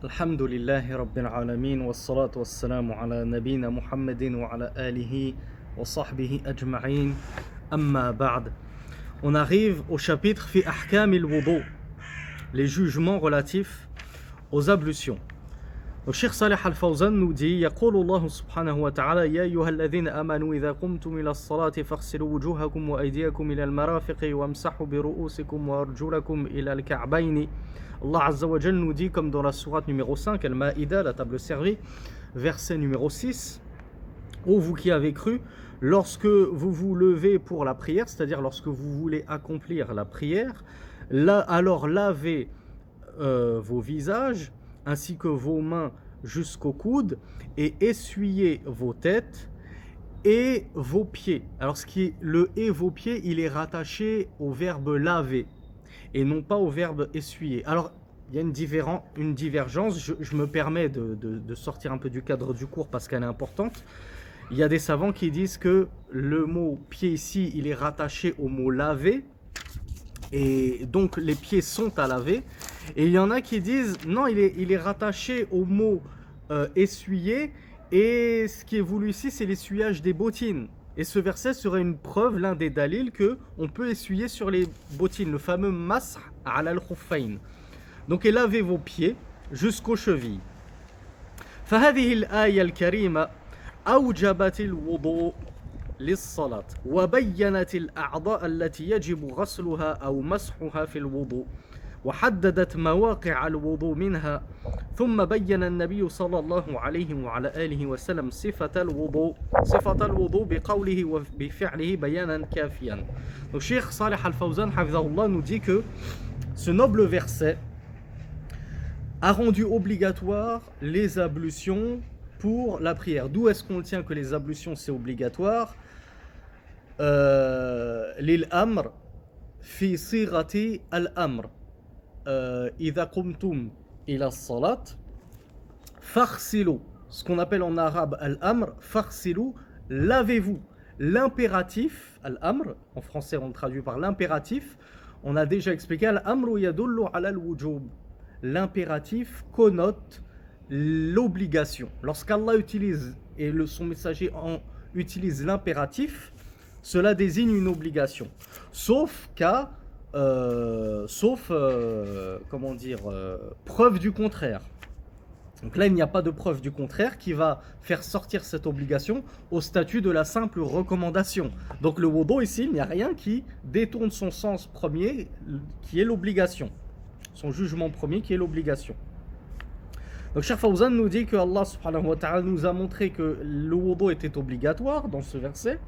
الحمد لله رب العالمين والصلاة والسلام على نبينا محمد وعلى آله وصحبه أجمعين أما بعد. On arrive au chapitre في أحكام الوضوء, les jugements relatifs aux ablutions. Le Cheikh Salih Al-Fawzan nous dit يقول الله سبحانه وتعالى يا أيها الذين آمنوا إذا قمتم إلى الصلاة فاغسلوا وجوهكم وأيديكم إلى المرافق وامسحوا برؤوسكم وأرجلكم إلى الكعبين. Allah Azza wa Jal nous dit, comme dans la sourate numéro 5, Al-Ma'ida, la table servie, verset numéro 6, ô vous qui avez cru, lorsque vous vous levez pour la prière, c'est-à-dire lorsque vous voulez accomplir la prière, là, alors lavez vos visages ainsi que vos mains jusqu'aux coudes et essuyez vos têtes et vos pieds. Alors le et vos pieds, il est rattaché au verbe laver et non pas au verbe essuyer. Alors, il y a une divergence, je me permets de sortir un peu du cadre du cours parce qu'elle est importante. Il y a des savants qui disent que le mot pied ici, il est rattaché au mot laver, et donc les pieds sont à laver. Et il y en a qui disent, non, il est rattaché au mot essuyer, et ce qui est voulu ici, c'est l'essuyage des bottines. Et ce verset serait une preuve, l'un des dalils, qu'on peut essuyer sur les bottines, le fameux mas'h ala al-khuffayn. Donc, et lavez vos pieds jusqu'aux chevilles. فهذه الآية الكريمة أوجبت الوضوء للصلاة وبينت الأعضاء التي يجب غسلها أو مسحها في الوضوء وحددت مواقع الوضوء منها ثم بين النبي صلى الله عليه وعلى آله وسلم صفة الوضوء بقوله وبفعله بيانا كافيا. Donc Cheikh Salih Al-Fawzan Hafizahullah nous dit que ce noble verset a rendu obligatoire les ablutions pour la prière. D'où est-ce qu'on tient que les ablutions c'est obligatoire? Lil amr fi sirati al-amr. إذا قمتم إلى الصلاة فاغسلوا, ce qu'on appelle en arabe al-amr, faghsilu, lavez-vous. L'impératif, al-amr, en français on le traduit par l'impératif, on a déjà expliqué, al-amru yadullu ala al-wujub. L'impératif connote l'obligation. Lorsqu'Allah utilise, et son messager utilise l'impératif, cela désigne une obligation. Sauf qu'à preuve du contraire. Donc là, il n'y a pas de preuve du contraire qui va faire sortir cette obligation au statut de la simple recommandation. Donc le wudu ici, il n'y a rien qui détourne son sens premier, qui est l'obligation. Son jugement premier, qui est l'obligation. Donc Cheikh Fawzan nous dit que Allah subhanahu wa ta'ala nous a montré que le wudu était obligatoire dans ce verset.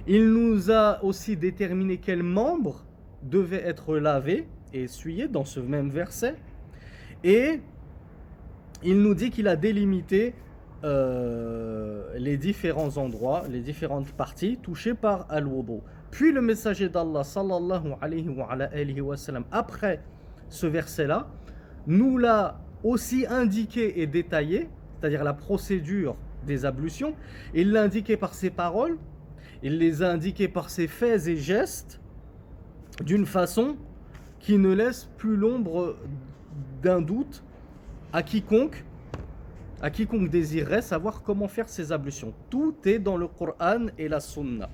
Il nous a aussi déterminé quels membres devait être lavé et essuyé dans ce même verset, et il nous dit qu'il a délimité les différents endroits, les différentes parties touchées par al-wudu. Puis le messager d'Allah sallallahu alayhi wa sallam, après ce verset-là, nous l'a aussi indiqué et détaillé, c'est-à-dire la procédure des ablutions. Il l'a indiqué par ses paroles, il les a indiqués par ses faits et gestes, d'une façon qui ne laisse plus l'ombre d'un doute à quiconque désirerait savoir comment faire ces ablutions. Tout est dans le Coran et la Sunna.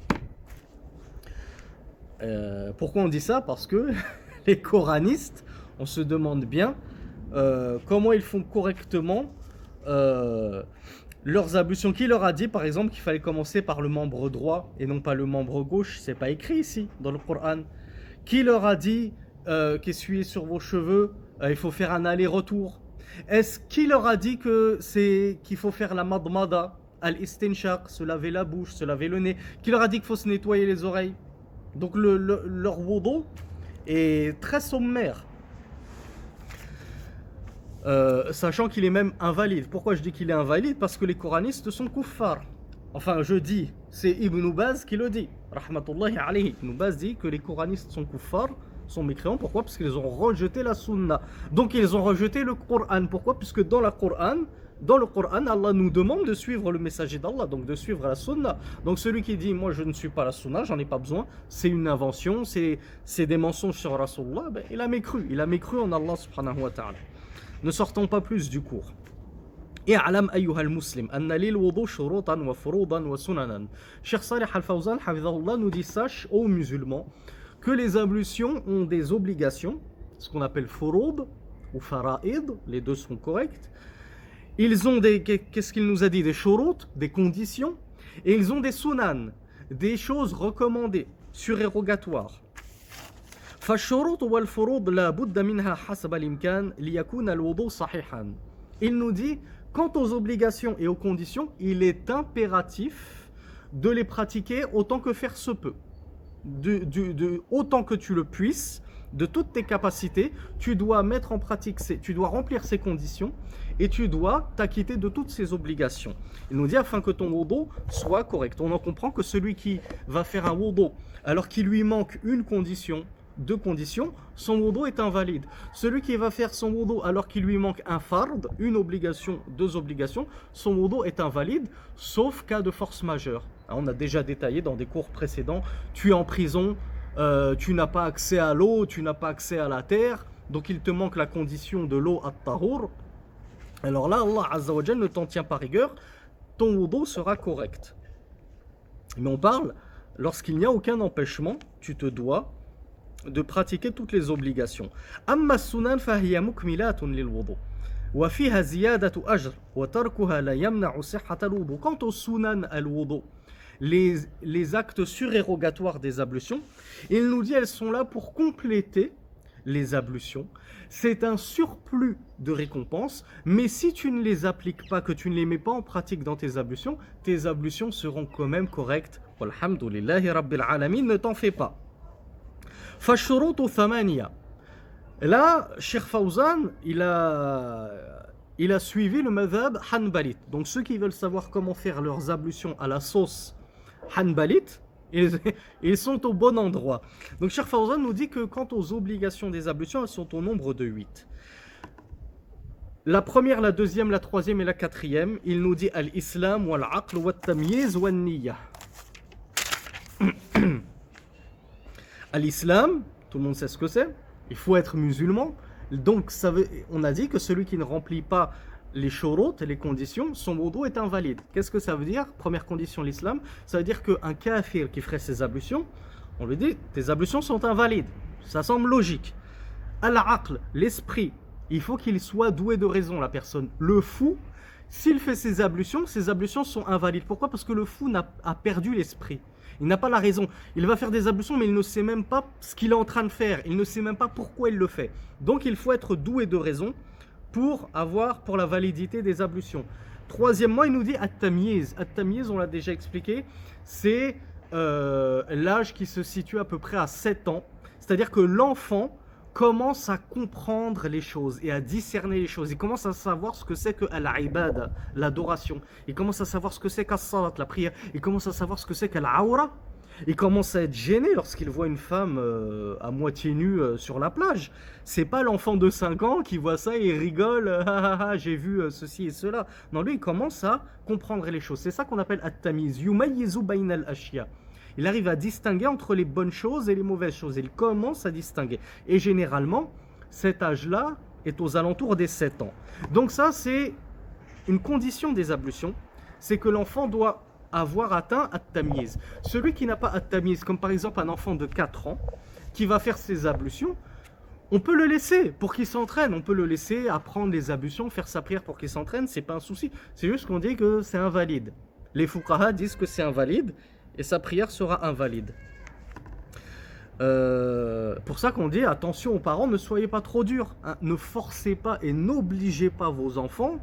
Pourquoi on dit ça? Parce que les coranistes, on se demande bien comment ils font correctement leurs ablutions. Qui leur a dit par exemple qu'il fallait commencer par le membre droit et non pas le membre gauche? C'est pas écrit ici dans le Coran. Qui leur a dit qu'essuyer sur vos cheveux, il faut faire un aller-retour? Qui leur a dit qu'il faut faire la madmada, al-istinshaq, se laver la bouche, se laver le nez? Qui leur a dit qu'il faut se nettoyer les oreilles? Donc leur wudu est très sommaire. Sachant qu'il est même invalide. Pourquoi je dis qu'il est invalide? Parce que les coranistes sont kuffar. Enfin, je dis, c'est Ibn Baz qui le dit. Rahmatullahi alayhi. Ibn Baz dit que les coranistes sont kuffar, sont mécréants. Pourquoi? Parce qu'ils ont rejeté la sunna. Donc ils ont rejeté le Coran. Pourquoi? Puisque dans le Coran, Allah nous demande de suivre le messager d'Allah, donc de suivre la sunna. Donc celui qui dit, moi je ne suis pas la sunna, j'en ai pas besoin, c'est une invention, c'est des mensonges sur Rasulullah, ben, il a mécru en Allah subhanahu wa ta'ala. Ne sortons pas plus du cours. اعلم أيها المسلم أن للوضوء شروطا وفروضا وسننا. Cheikh Salih Al-Fawzan حفظه nous dit sache aux musulmans que les ablutions ont des obligations, ce qu'on appelle furud ou fara'id, les deux sont corrects. Ils ont des, qu'est-ce qu'il nous a dit, des shurut, des conditions, et ils ont des sunan, des choses recommandées, surérogatoires. فالشروط والفروض لا بد منها حسب الإمكان ليكون الوضوء صحيحا. Il nous dit, quant aux obligations et aux conditions, il est impératif de les pratiquer autant que faire se peut. Autant que tu le puisses, de toutes tes capacités, tu dois mettre en pratique, tu dois remplir ces conditions et tu dois t'acquitter de toutes ces obligations. Il nous dit afin que ton wudu soit correct. On en comprend que celui qui va faire un wudu alors qu'il lui manque une condition, deux conditions, son wudu est invalide. Celui qui va faire son wudu alors qu'il lui manque un fard, une obligation, deux obligations, son wudu est invalide, sauf cas de force majeure. On a déjà détaillé dans des cours précédents, tu es en prison, tu n'as pas accès à l'eau, tu n'as pas accès à la terre, donc il te manque la condition de l'eau at-tahur. Alors là, Allah Azza wa Jal ne t'en tient pas rigueur, ton wudu sera correct. Mais on parle, lorsqu'il n'y a aucun empêchement, tu te dois de pratiquer toutes les obligations. Amma sunan fahiya mukmilatun lil wudu wa fiha ziyadatu ajr wa tarkuha la yamna'u sihhata al wudu. Quant au sunan al wudu, les actes surérogatoires des ablutions, il nous dit elles sont là pour compléter les ablutions. C'est un surplus de récompense, mais si tu ne les appliques pas, que tu ne les mets pas en pratique dans tes ablutions seront quand même correctes. Walhamdulillahi Rabbil Alamin, ne t'en fais pas. Fashurutu thamaniya. Là, Cheikh Fawzan, il a suivi le madhab hanbalit. Donc ceux qui veulent savoir comment faire leurs ablutions à la sauce hanbalit, ils sont au bon endroit. Donc Cheikh Fawzan nous dit que quant aux obligations des ablutions, elles sont au nombre de 8. La première, la deuxième, la troisième et la quatrième, il nous dit al-islam wal-aql wal-tamyiz wal-niyya. L'islam, tout le monde sait ce que c'est, il faut être musulman. Donc on a dit que celui qui ne remplit pas les shurut, les conditions, son wudu est invalide. Qu'est-ce que ça veut dire? Première condition, l'islam, ça veut dire qu'un kafir qui ferait ses ablutions, on lui dit, tes ablutions sont invalides. Ça semble logique. Al-aql, l'esprit, il faut qu'il soit doué de raison, la personne. Le fou, s'il fait ses ablutions sont invalides. Pourquoi? Parce que le fou a perdu l'esprit. Il n'a pas la raison. Il va faire des ablutions, mais il ne sait même pas ce qu'il est en train de faire. Il ne sait même pas pourquoi il le fait. Donc il faut être doué de raison pour la validité des ablutions. Troisièmement, il nous dit at-tamyiz. At-tamyiz, on l'a déjà expliqué, c'est l'âge qui se situe à peu près à 7 ans. C'est-à-dire que l'enfant commence à comprendre les choses et à discerner les choses. Il commence à savoir ce que c'est que al-ibada, l'adoration. Il commence à savoir ce que c'est qu'as-salat, la prière. Il commence à savoir ce que c'est qu'al-awra. Il commence à être gêné lorsqu'il voit une femme à moitié nue sur la plage. C'est pas l'enfant de 5 ans qui voit ça et rigole, j'ai vu ceci et cela. Non, lui, il commence à comprendre les choses. C'est ça qu'on appelle at-tamiz. Yumayyizu bayna al-ashya. Il arrive à distinguer entre les bonnes choses et les mauvaises choses. Il commence à distinguer. Et généralement, cet âge-là est aux alentours des 7 ans. Donc ça, c'est une condition des ablutions. C'est que l'enfant doit avoir atteint at-tamyiz. Celui qui n'a pas at-tamyiz, comme par exemple un enfant de 4 ans, qui va faire ses ablutions, on peut le laisser pour qu'il s'entraîne. On peut le laisser apprendre les ablutions, faire sa prière pour qu'il s'entraîne. C'est pas un souci. C'est juste qu'on dit que c'est invalide. Les fuqaha disent que c'est invalide. Et sa prière sera invalide. Pour ça qu'on dit, attention aux parents, ne soyez pas trop durs. Hein, ne forcez pas et n'obligez pas vos enfants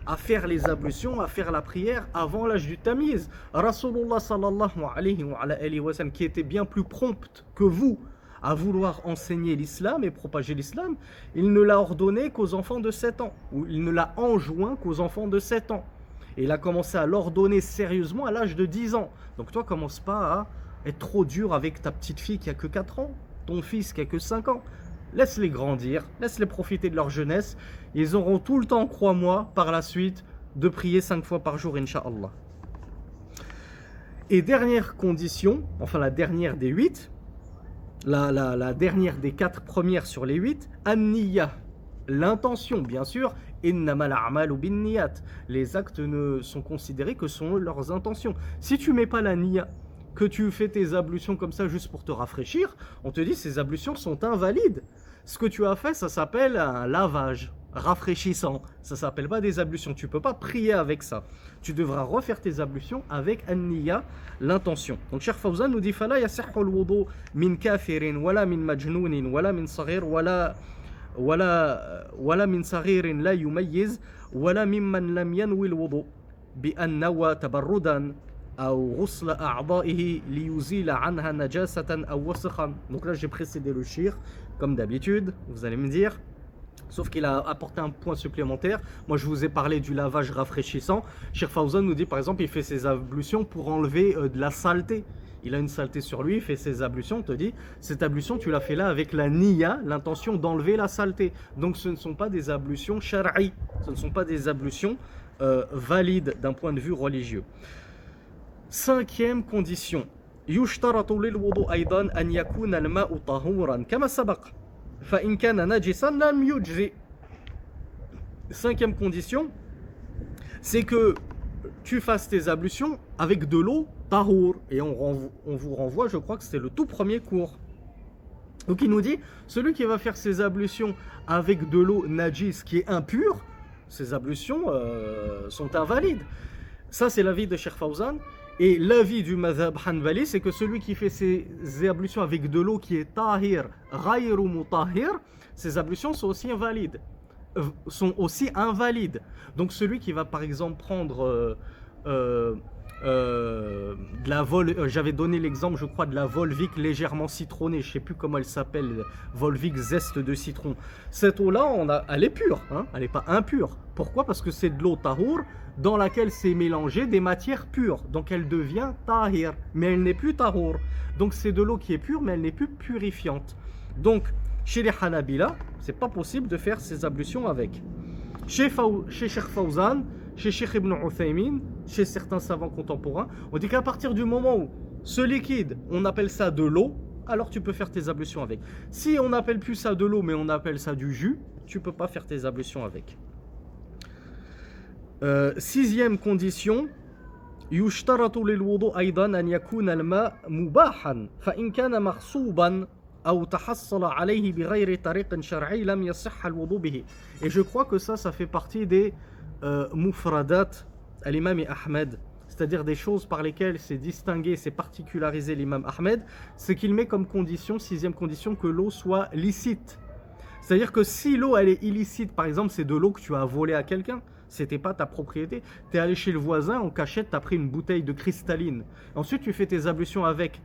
à faire les ablutions, à faire la prière avant l'âge du tamiz. Rasulullah sallallahu alayhi wa sallam, qui était bien plus prompt que vous à vouloir enseigner l'islam et propager l'islam, il ne l'a ordonné qu'aux enfants de 7 ans. Ou il ne l'a enjoint qu'aux enfants de 7 ans. Et il a commencé à l'ordonner sérieusement à l'âge de 10 ans. Donc toi, commence pas à être trop dur avec ta petite fille qui a que 4 ans, ton fils qui a que 5 ans. Laisse-les grandir, laisse-les profiter de leur jeunesse. Ils auront tout le temps, crois-moi, par la suite, de prier 5 fois par jour, Inch'Allah. Et dernière condition, enfin la dernière des 8, la dernière des 4 premières sur les 8, an-niyya. l'intention, bien sûr. Innamal a'malu binniyat. Les actes ne sont considérés que selon leurs intentions. Si tu mets pas la niya, que tu fais tes ablutions comme ça juste pour te rafraîchir, on te dit ces ablutions sont invalides. Ce que tu as fait, ça s'appelle un lavage rafraîchissant. Ça s'appelle pas des ablutions. Tu peux pas prier avec ça. Tu devras refaire tes ablutions avec an-niyya, l'intention. Donc Cheikh Fawzan nous dit fala yasihhu al-wudu min kafirin wala min majnounin wala min saghir wala min saghirin la yumayyiz wala mimman lam yanwi al-wudu bi an nawa tabarrudan أو غسل أعضائه ليزيل عنها نجاسة أو وسخا. Donc là j'ai précédé le shir comme d'habitude, vous allez me dire. Sauf qu'il a apporté un point supplémentaire. Moi, je vous ai parlé du lavage rafraîchissant. Cheikh Fawzan nous dit, par exemple, il fait ses ablutions pour enlever de la saleté. Il a une saleté sur lui, il fait ses ablutions. On te dit, cette ablution, tu l'as fait là avec la niya, l'intention d'enlever la saleté. Donc, ce ne sont pas des ablutions shar'i. Ce ne sont pas des ablutions valides d'un point de vue religieux. Cinquième condition. يشترط للوضوء أيضا أن يكون الماء طهورا كما سبق. Cinquième condition, c'est que tu fasses tes ablutions avec de l'eau tahour. Et on vous renvoie, je crois que c'est le tout premier cours. Donc il nous dit, celui qui va faire ses ablutions avec de l'eau najis qui est impure, ses ablutions sont invalides. Ça c'est l'avis de Cheikh Fawzan. Et l'avis du madhab hanbali, c'est que celui qui fait ses ablutions avec de l'eau qui est tahir, ghayru mutahhir, ses ablutions sont aussi invalides. Donc celui qui va par exemple prendre de la j'avais donné l'exemple, je crois, de la Volvic légèrement citronnée, je ne sais plus comment elle s'appelle, Volvic zeste de citron. Cette eau-là, elle est pure, hein, elle n'est pas impure. Pourquoi? Parce que c'est de l'eau tahour dans laquelle c'est mélangé des matières pures. Donc elle devient tahir, mais elle n'est plus tahour. Donc c'est de l'eau qui est pure, mais elle n'est plus purifiante. Donc chez les Hanabila, c'est pas possible de faire ces ablutions avec. Chez Cheikh Fawzan, chez Cheikh Ibn Uthaymin, chez certains savants contemporains, on dit qu'à partir du moment où ce liquide, on appelle ça de l'eau, alors tu peux faire tes ablutions avec. Si on n'appelle plus ça de l'eau, mais on appelle ça du jus, tu peux pas faire tes ablutions avec. Sixième condition, يشترط للوضوء أيضا أن يكون الماء مباحا فإن كان مغصوبا أو تحصل عليه بغير طريق شرعي لم يصح الوضوء به. Et je crois que ça fait partie des mufradat à l'imam Ahmed, c'est-à-dire des choses par lesquelles c'est distingué, c'est particularisé l'imam Ahmed, c'est qu'il met comme condition, sixième condition, que l'eau soit licite. C'est-à-dire que si l'eau elle est illicite, par exemple c'est de l'eau que tu as volée à quelqu'un, c'était pas ta propriété, tu es allé chez le voisin, en cachette, tu as pris une bouteille de cristalline, ensuite tu fais tes ablutions avec,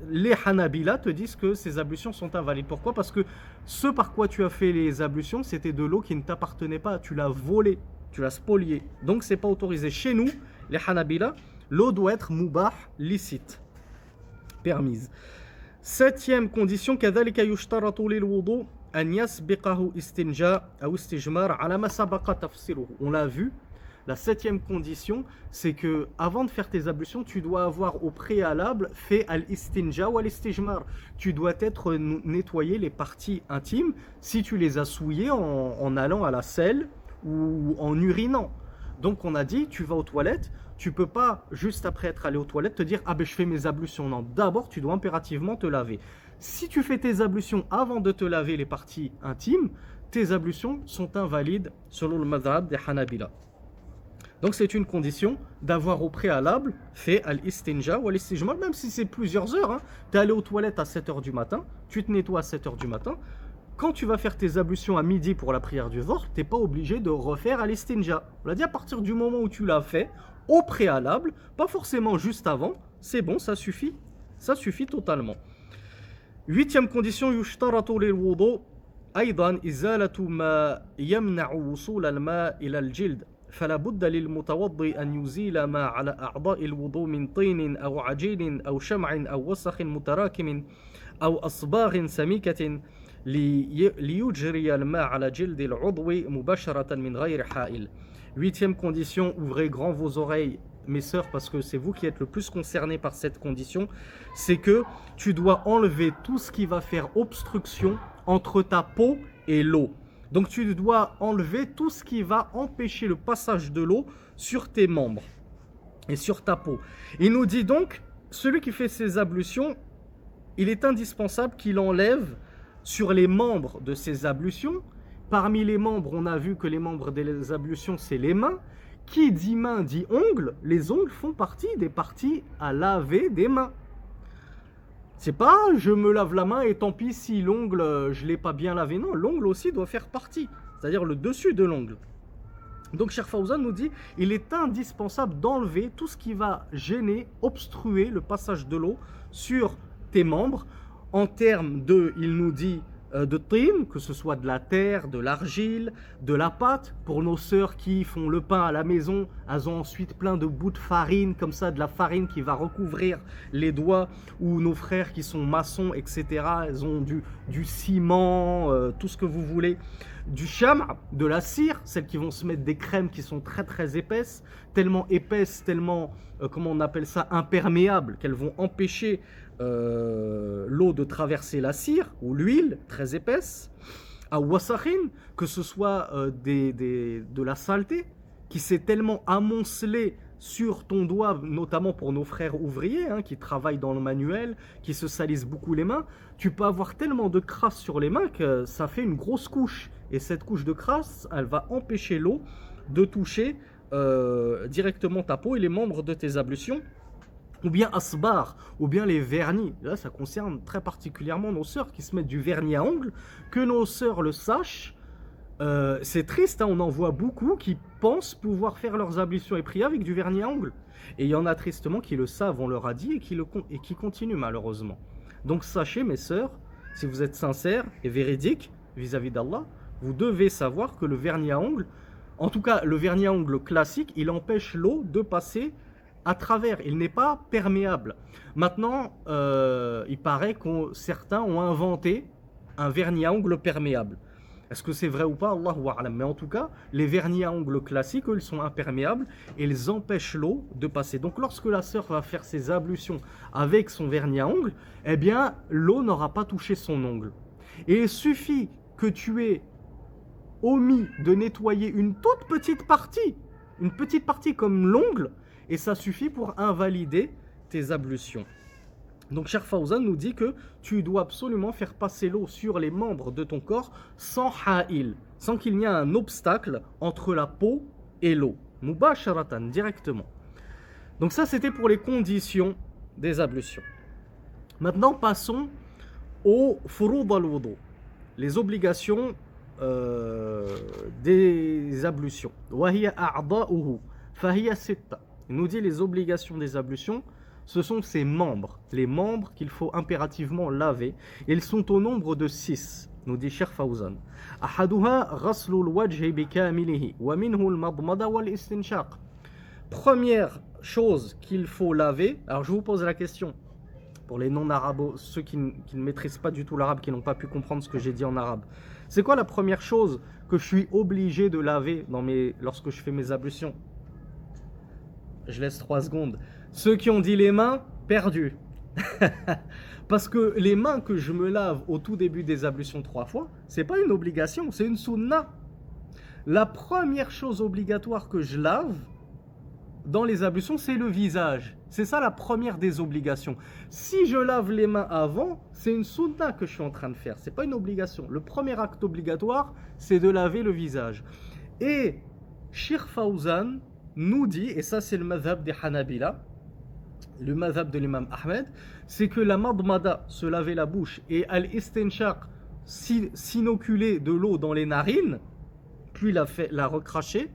les Hanabila te disent que ces ablutions sont invalides. Pourquoi? Parce que ce par quoi tu as fait les ablutions, c'était de l'eau qui ne t'appartenait pas, tu l'as volée, tu l'as spoliée, donc c'est pas autorisé. Chez nous, les Hanabila, l'eau doit être mubah, licite, permise. Septième condition, كذلك يشترط للوضوء أن يسبقه استنجاء أو استجمار على ما سبق تفسيره. On l'a vu. La septième condition, c'est que avant de faire tes ablutions, tu dois avoir au préalable fait al-istinja ou al-istijmar. Tu dois être nettoyer les parties intimes si tu les as souillées en allant à la selle ou en urinant. Donc on a dit, tu vas aux toilettes, tu peux pas juste après être allé aux toilettes te dire ah ben je fais mes ablutions. Non, d'abord tu dois impérativement te laver. Si tu fais tes ablutions avant de te laver les parties intimes, tes ablutions sont invalides selon le madhab des Hanabila. Donc c'est une condition d'avoir au préalable fait al-istinja ou al-istijmar, même si c'est plusieurs heures. Hein. Tu es allé aux toilettes à 7h du matin, tu te nettoies à 7h du matin. Quand tu vas faire tes ablutions à midi pour la prière du Dhuhr, tu n'es pas obligé de refaire al-istinja. On l'a dit, à partir du moment où tu l'as fait, au préalable, pas forcément juste avant, c'est bon, ça suffit totalement. Huitième condition, yushtaratu lil-wudu أيضا إزالة ما يمنع وصول الماء إلى الجلد. فلا بد للمتوضئ أن يزيل ما على أعضاء الوضوء من طين أو عجين أو شمع أو وسخ متراكم أو أصباغ سميكة ليجري الماء على جلد العضو مباشرة من غير حائل. Huitième condition, ouvrez grand vos oreilles, mes sœurs, parce que c'est vous qui êtes le plus concernés par cette condition, c'est que tu dois enlever tout ce qui va faire obstruction entre ta peau et l'eau. Donc tu dois enlever tout ce qui va empêcher le passage de l'eau sur tes membres et sur ta peau. Il nous dit donc, celui qui fait ses ablutions, il est indispensable qu'il enlève sur les membres de ses ablutions. Parmi les membres, on a vu que les membres des ablutions, c'est les mains. Qui dit main dit ongles. Les ongles font partie des parties à laver des mains. C'est pas je me lave la main et tant pis si l'ongle je l'ai pas bien lavé. Non, l'ongle aussi doit faire partie, c'est-à-dire le dessus de l'ongle. Donc Cheikh Fawzan nous dit il est indispensable d'enlever tout ce qui va gêner, obstruer le passage de l'eau sur tes membres. En termes de, il nous dit de tin, que ce soit de la terre, de l'argile, de la pâte. Pour nos sœurs qui font le pain à la maison, elles ont ensuite plein de bouts de farine, comme ça, de la farine qui va recouvrir les doigts. Ou nos frères qui sont maçons, etc. Elles ont du ciment, tout ce que vous voulez. Du cham, de la cire, celles qui vont se mettre des crèmes qui sont très très épaisses, tellement, comment on appelle ça, imperméables, qu'elles vont empêcher l'eau de traverser la cire ou l'huile très épaisse. À wasakhin, que ce soit de la saleté qui s'est tellement amoncelée sur ton doigt, notamment pour nos frères ouvriers qui travaillent dans le manuel, qui se salissent beaucoup les mains. Tu peux avoir tellement de crasse sur les mains que ça fait une grosse couche, et cette couche de crasse, elle va empêcher l'eau de toucher directement ta peau et les membres de tes ablutions. Ou bien asbar, ou bien les vernis. Là, ça concerne très particulièrement nos sœurs qui se mettent du vernis à ongles. Que nos sœurs le sachent, c'est triste, on en voit beaucoup qui pensent pouvoir faire leurs ablutions et prières avec du vernis à ongles. Et il y en a tristement qui le savent, on leur a dit, et qui continuent malheureusement. Donc sachez, mes sœurs, si vous êtes sincères et véridiques vis-à-vis d'Allah, vous devez savoir que le vernis à ongles, en tout cas le vernis à ongles classique, il empêche l'eau de passer à travers, il n'est pas perméable. Maintenant, il paraît que certains ont inventé un vernis à ongles perméable. Est-ce que c'est vrai ou pas? Allahu a'lam. Mais en tout cas, les vernis à ongles classiques, eux, ils sont imperméables et ils empêchent l'eau de passer. Donc lorsque la sœur va faire ses ablutions avec son vernis à ongles, eh bien, l'eau n'aura pas touché son ongle. Et il suffit que tu aies omis de nettoyer une toute petite partie comme l'ongle, et ça suffit pour invalider tes ablutions. Donc Cheikh Fawzan nous dit que tu dois absolument faire passer l'eau sur les membres de ton corps sans ha'il, sans qu'il n'y ait un obstacle entre la peau et l'eau. Mubasharatan, directement. Donc ça, c'était pour les conditions des ablutions. Maintenant, passons au furud al-wudu, les obligations des ablutions. Wahiya a'da'uhu, fahiya sitta. Il nous dit les obligations des ablutions, ce sont ces membres, les membres qu'il faut impérativement laver. Ils sont au nombre de 6, nous dit Cheikh Fawzan. Ahaduha ghaslul wajhi bikamilihi wa minhu al-madmada wal-istinshaq. Première chose qu'il faut laver, alors je vous pose la question, pour les non-arabes, ceux qui ne maîtrisent pas du tout l'arabe, qui n'ont pas pu comprendre ce que j'ai dit en arabe. C'est quoi la première chose que je suis obligé de laver lorsque je fais mes ablutions? Je laisse 3 secondes. Ceux qui ont dit les mains, perdu. Parce que les mains que je me lave au tout début des ablutions 3 fois, c'est pas une obligation, c'est une sunna. La première chose obligatoire que je lave dans les ablutions, c'est le visage. C'est ça la première des obligations. Si je lave les mains avant, c'est une sunna que je suis en train de faire. C'est pas une obligation. Le premier acte obligatoire, c'est de laver le visage. Et Cheikh Fawzan nous dit, et ça c'est le madhab des Hanabila, le madhab de l'imam Ahmed, c'est que la madmada, se laver la bouche, et al-istinshaq, s'inoculer de l'eau dans les narines, puis la recracher,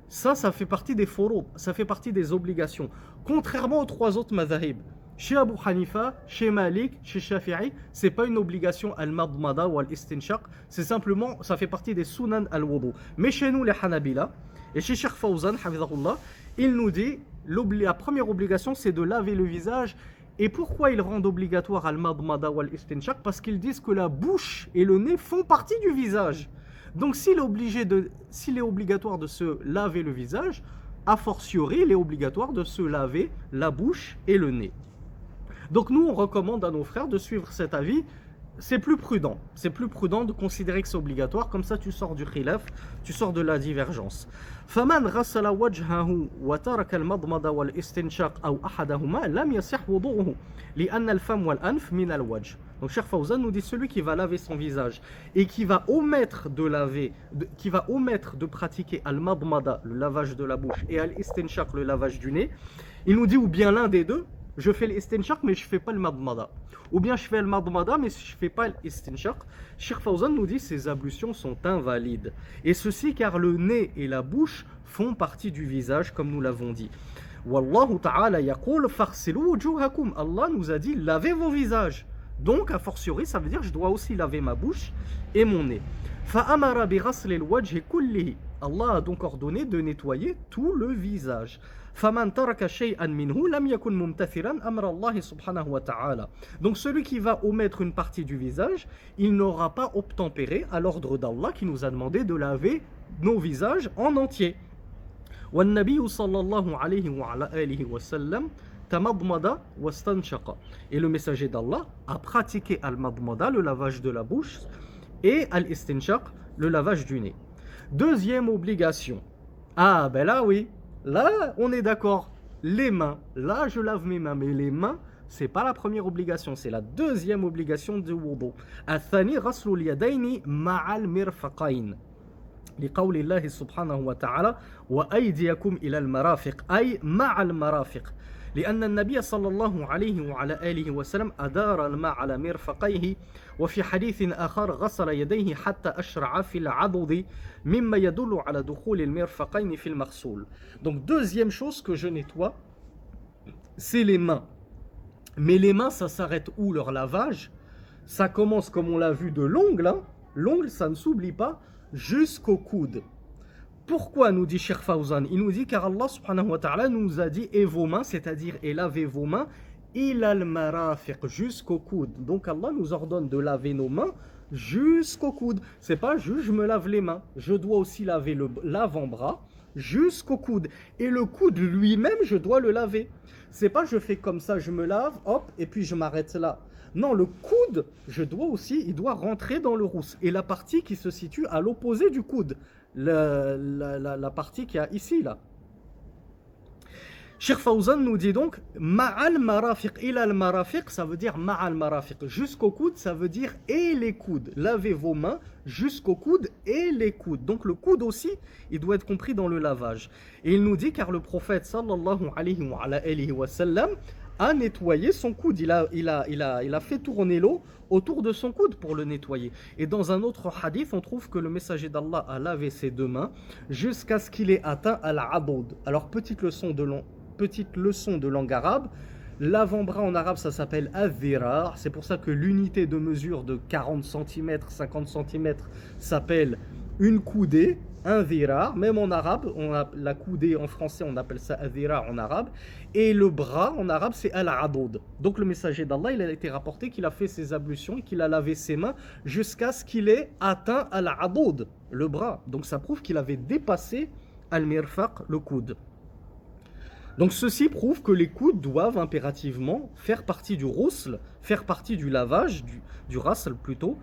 ça fait partie des furud, ça fait partie des obligations. Contrairement aux 3 autres madhahib, chez Abu Hanifa, chez Malik, chez Shafi'i, c'est pas une obligation al-madmada ou al-istinshaq, c'est simplement, ça fait partie des sunan al-wudu. Mais chez nous les Hanabila, et chez Cheikh Fawzan, hafizahullah, il nous dit, la première obligation c'est de laver le visage. Et pourquoi ils rendent obligatoire al-madmada ou al-istinshaq? Parce qu'ils disent que la bouche et le nez font partie du visage. Donc s'il est obligatoire de se laver le visage, a fortiori il est obligatoire de se laver la bouche et le nez. Donc nous on recommande à nos frères de suivre cet avis c'est plus prudent. C'est plus prudent de considérer que c'est obligatoire. Comme ça, tu sors du khilaf, tu sors de la divergence. فمن غسل وجهه وترك المضمضة والاستنشاق أو أحدهما لم يصح وضوءه لأن الفم والأنف من الوجه. Donc Cheikh Fawzan nous dit celui qui va laver son visage et qui va omettre de laver, qui va omettre de pratiquer al-madmada, le lavage de la bouche, et al-istinshaq, le lavage du nez, il nous dit ou bien l'un des deux, je fais l'istinshaq mais je fais pas le madmada. Ou bien je fais le madmada mais je fais pas l'istinshaq. Cheikh Fawzan nous dit ces ablutions sont invalides. Et ceci car le nez et la bouche font partie du visage comme nous l'avons dit. Wallahu ta'ala yaqul faghsilu wujuhakum. Allah nous a dit lavez vos visages. Donc a fortiori ça veut dire je dois aussi laver ma bouche et mon nez. Fa'amara bi ghasli al-wajhi kullihi. Allah a donc ordonné de nettoyer tout le visage. فَمَنْ تَرَكَ شَيْئًا مِنْهُ لَمْ يَكُنْ مُمْتَثِلًا أَمْرَ اللَّهِ سُبْحَانَهُ وَتَعَالَى. Donc celui qui va omettre une partie du visage, il n'aura pas obtempéré à l'ordre d'Allah qui nous a demandé de laver nos visages en entier. وَالنَّبِيُّ صَلَّى اللَّهُ عَلَيْهِ وَعَلَى آلِهِ وَسَلَّمَ تَمَضْمَضَ وَاسْتَنْشَقَ. Et le messager d'Allah a pratiqué al-madmada, le lavage de la bouche, et al-istinshaq, le lavage du nez. Deuxième obligation. Ah ben là oui. Là, on est d'accord. Les mains. Là, je lave mes mains. Mais les mains, c'est pas la première obligation. C'est la deuxième obligation du wudu. الثاني غسل اليدين مع المرفقين. لقول الله سبحانه وتعالى وأيديكم إلى المرافق أي مع المرافق. لأن النبي صلى الله عليه وعلى آله وسلم أدار الماء على مرفقيه وفي حديث آخر غسل يديه حتى أشرع في العضد مما يدل على دخول المرفقين في المغسول. Donc deuxième chose que je nettoie, c'est les mains. Mais les mains, ça s'arrête où leur lavage? Ça commence comme on l'a vu de l'ongle, hein? L'ongle, ça ne s'oublie pas, jusqu'au coude. Pourquoi nous dit Cheikh Fawzan? Il nous dit car Allah subhanahu wa ta'ala nous a dit et vos mains, c'est-à-dire et lavez vos mains, ilal marafiq, jusqu'au coude. Donc Allah nous ordonne de laver nos mains jusqu'au coude. C'est pas juste je me lave les mains, je dois aussi laver l'avant-bras jusqu'au coude. Et le coude lui-même, je dois le laver. C'est pas je fais comme ça, je me lave, hop, et puis je m'arrête là. Non, le coude, il doit rentrer dans le rousse. Et la partie qui se situe à l'opposé du coude, la partie qu'il y a ici, là. Cheikh Fawzan nous dit donc ma'al marafiq, ilal marafiq, ça veut dire ma'al marafiq. Jusqu'au coude, ça veut dire et les coudes. Lavez vos mains jusqu'au coude et les coudes. Donc le coude aussi, il doit être compris dans le lavage. Et il nous dit car le prophète sallallahu alayhi wa sallam a nettoyé son coude. Il a fait tourner l'eau autour de son coude pour le nettoyer. Et dans un autre hadith, on trouve que le messager d'Allah a lavé ses deux mains jusqu'à ce qu'il ait atteint al-adud. Alors petite leçon de langue arabe. L'avant-bras en arabe, ça s'appelle al-dhira'. C'est pour ça que l'unité de mesure de 40 cm, 50 cm s'appelle une coudée, un dhira'. Même en arabe, la coudée en français, on appelle ça al-dhira' en arabe. Et le bras en arabe, c'est al-adud. Donc le messager d'Allah, il a été rapporté qu'il a fait ses ablutions et qu'il a lavé ses mains jusqu'à ce qu'il ait atteint al-adud, le bras. Donc ça prouve qu'il avait dépassé al-mirfaq, le coude. Donc ceci prouve que les coudes doivent impérativement faire partie du ghusl, faire partie du lavage, du rasl plutôt.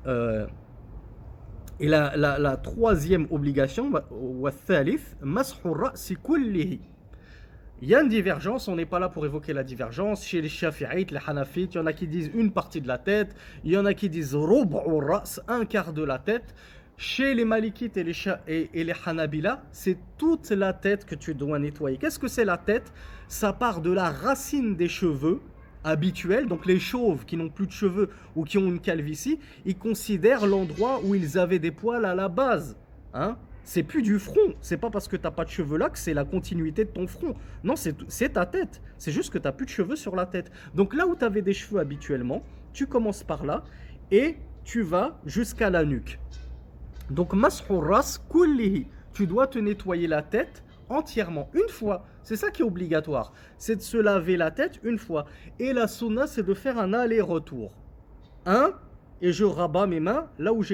Et la troisième obligation, il y a une divergence, on n'est pas là pour évoquer la divergence. Chez les Shafi'ites, les Hanafites, il y en a qui disent une partie de la tête, il y en a qui disent rub'u ras, un quart de la tête. Chez les Malikites et les Hanabila, c'est toute la tête que tu dois nettoyer. Qu'est-ce que c'est la tête? Ça part de la racine des cheveux habituels. Donc les chauves qui n'ont plus de cheveux ou qui ont une calvitie, ils considèrent l'endroit où ils avaient des poils à la base. Hein? C'est plus du front. C'est pas parce que tu n'as pas de cheveux là que c'est la continuité de ton front. Non, c'est ta tête. C'est juste que tu n'as plus de cheveux sur la tête. Donc là où tu avais des cheveux habituellement, tu commences par là et tu vas jusqu'à la nuque. Donc, mashur ras kullihi, tu dois te nettoyer la tête entièrement, une fois. C'est ça qui est obligatoire, c'est de se laver la tête une fois. Et la sunna, c'est de faire un aller-retour. Et je rabats mes mains là où j'ai